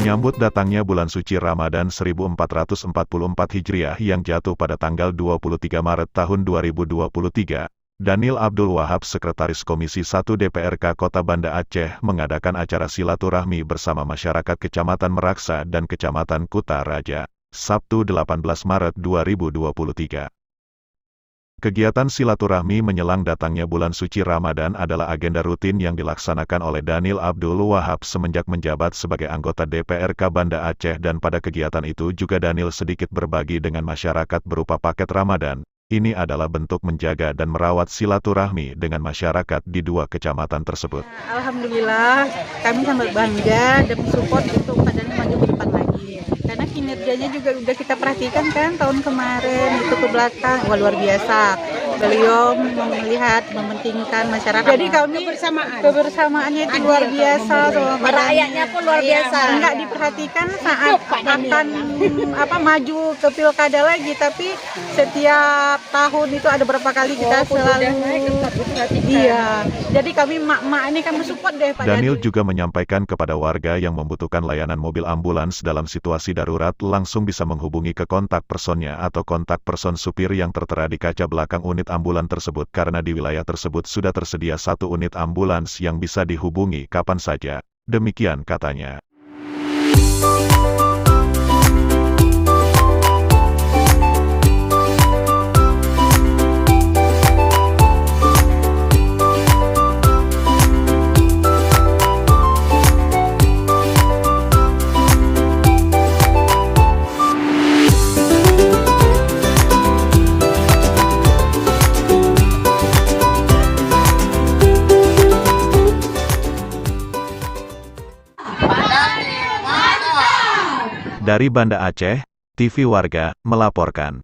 Menyambut datangnya bulan suci Ramadan 1444 Hijriah yang jatuh pada tanggal 23 Maret tahun 2023, Daniel Abdul Wahab, Sekretaris Komisi 1 DPRK Kota Banda Aceh, mengadakan acara silaturahmi bersama masyarakat Kecamatan Meraksa dan Kecamatan Kuta Raja, Sabtu 18 Maret 2023. Kegiatan silaturahmi menjelang datangnya bulan suci Ramadan adalah agenda rutin yang dilaksanakan oleh Daniel Abdul Wahab semenjak menjabat sebagai anggota DPRK Banda Aceh, dan pada kegiatan itu juga Daniel sedikit berbagi dengan masyarakat berupa paket Ramadan. Ini adalah bentuk menjaga dan merawat silaturahmi dengan masyarakat di dua kecamatan tersebut. Alhamdulillah, kami sangat bangga dan support untuk Pak Daniel maju ke depan lagi. Karena kinerjanya juga udah kita perhatikan kan tahun kemarin itu ke belakang, wah luar biasa. Beliau melihat, mementingkan masyarakat. Jadi kami kebersamaannya itu luar biasa. Rakyatnya pun luar biasa. Enggak diperhatikan saat akan maju ke pilkada lagi, tapi setiap tahun itu ada berapa kali kita selalu. Iya. Jadi kami mak-mak ini kami support deh Pak Daniel juga menyampaikan kepada warga yang membutuhkan layanan mobil ambulans dalam situasi darurat langsung bisa menghubungi ke kontak personnya atau kontak person supir yang tertera di kaca belakang unit ambulan tersebut, karena di wilayah tersebut sudah tersedia satu unit ambulans yang bisa dihubungi kapan saja. Demikian katanya. Dari Banda Aceh, TV Warga melaporkan.